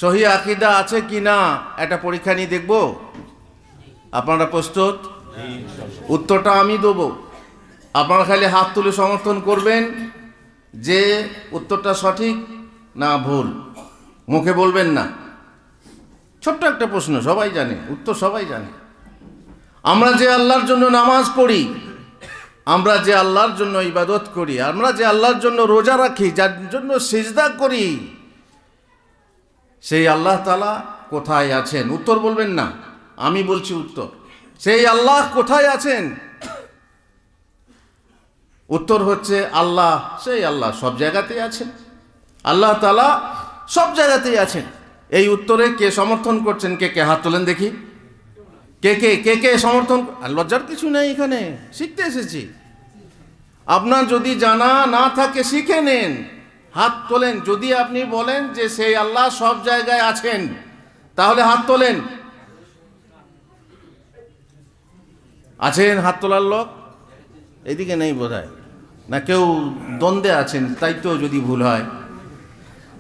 সহি আকীদা আছে কি না একটা পরীক্ষা নিয়ে দেখব। আপনারা প্রস্তুত? উত্তরটা আমি দেবো, আপনারা খালি হাত তুলে সমর্থন করবেন যে উত্তরটা সঠিক না ভুল, মুখে বলবেন না। ছোট্ট একটা প্রশ্ন, সবাই জানে, উত্তর সবাই জানে। আমরা যে আল্লাহর জন্য নামাজ পড়ি, আমরা যে আল্লাহর জন্য ইবাদত করি, আমরা যে আল্লাহর জন্য রোজা রাখি, যার জন্য সিজদা করি, সেই আল্লাহ তাআলা কোথায় আছেন? উত্তর বলবেন না, আমি বলছি উত্তর। সেই আল্লাহ কোথায় আছেন? উত্তর হচ্ছে আল্লাহ, সেই আল্লাহ সব জায়গাতেই আছেন। আল্লাহ তাআলা সব জায়গাতেই আছেন। এই উত্তরে কে সমর্থন করছেন? কে কে হাত তোলেন দেখি। কে কে কে কে সমর্থন? লজ্জার কিছু নেই, এখানে শিখতে এসেছি। আপনার যদি জানা না থাকে শিখে নেন, হাত তোলেন। যদি আপনি বলেন যে সেই আল্লাহ সব জায়গায় আছেন, তাহলে হাত তোলেন। আছেন হাত তোলার লোক? এদিকে নেই বোধহয়, না কেউ দ্বন্দ্বে আছেন, তাই তো যদি ভুল হয়।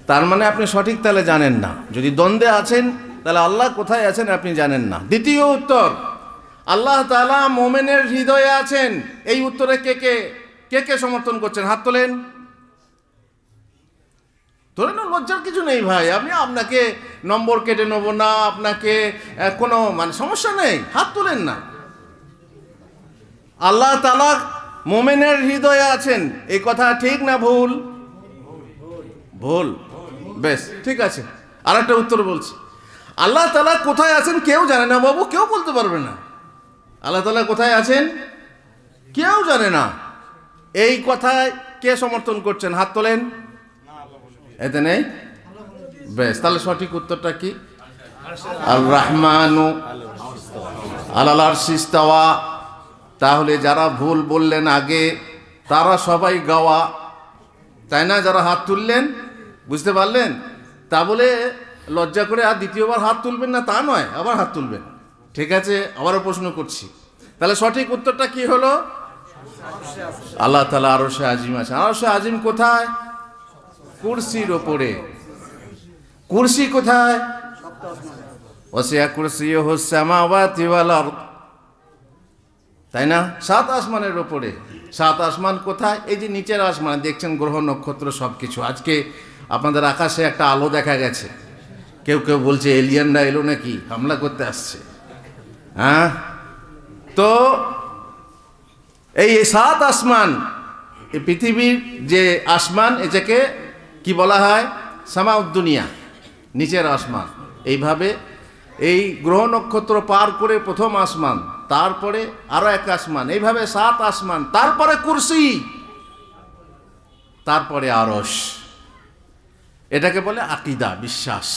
তার মানে আপনি সঠিক তাহলে জানেন না। যদি দ্বন্দ্বে আছেন তাহলে আল্লাহ কোথায় আছেন আপনি জানেন না। দ্বিতীয় উত্তর, আল্লাহ তাআলা মুমিনের হৃদয়ে আছেন। এই উত্তরে কে কে কে কে সমর্থন করছেন? হাত তোলেন। ধরে না, লজ্জার কিছু নেই ভাই। আপনাকে নম্বর কেটে নেব না, আপনাকে কোনো সমস্যা নেই, হাত তোলেন না। আল্লাহ তাআলা মুমিনের হৃদয়ে আছেন, এই কথা ঠিক না ভুল? ভুল। বেশ, ঠিক আছে। আর একটা উত্তর বলছি, আল্লাহ তাআলা কোথায় আছেন কেউ জানে না বাবু, কেউ বলতে পারবে না। আল্লাহ তাআলা কোথায় আছেন কেউ জানে না। এই কথায় কে সমর্থন করছেন? হাত তোলেন। এতে নেই? বেশ, তাহলে সঠিক উত্তরটা কি? আর রহমানু আলাল আরশি ইস্তাওয়া। তাহলে যারা ভুল বললেন আগে, তারা সবাই গাওয়া, তাই না? যারা হাত তুললেন, বুঝতে পারলেন? তা বলে লজ্জা করে আর দ্বিতীয়বার হাত তুলবেন না তা নয়, আবার হাত তুলবেন। ঠিক আছে, আবারও প্রশ্ন করছি। তাহলে সঠিক উত্তরটা কি হলো? আল্লাহ তাআলা আরশে আজিম আছে। আরশে আজিম কোথায়? কুরসির ওপরে। কুরসি কোথায়? ওয়াসিয়া কুরসিয়ুহুস সামাওয়াতি ওয়াল আরদ, তাই না? 7 আসমানের ওপরে। 7 আসমান কোথায়? এই যে নিচের আসমান দেখছেন, গ্রহ নক্ষত্র সব কিছু। আজকে আপনাদের আকাশে একটা আলো দেখা গেছে। কেউ কেউ বলছে এলিয়ানরা এলো নাকি, হামলা করতে আসছে। হ্যাঁ, তো এই 7 আসমান, এই পৃথিবীর যে আসমান, এটাকে কি বলা হয়? সামাউদ দুনিয়া, নিচের আসমান। এইভাবে এই গ্রহ নক্ষত্র পার করে প্রথম আসমান, তারপরে আরো এক আসমান, এইভাবে 7 আসমান, তারপরে কুরসি, তারপরে আরশ। এটাকে বলে আকীদা, বিশ্বাস।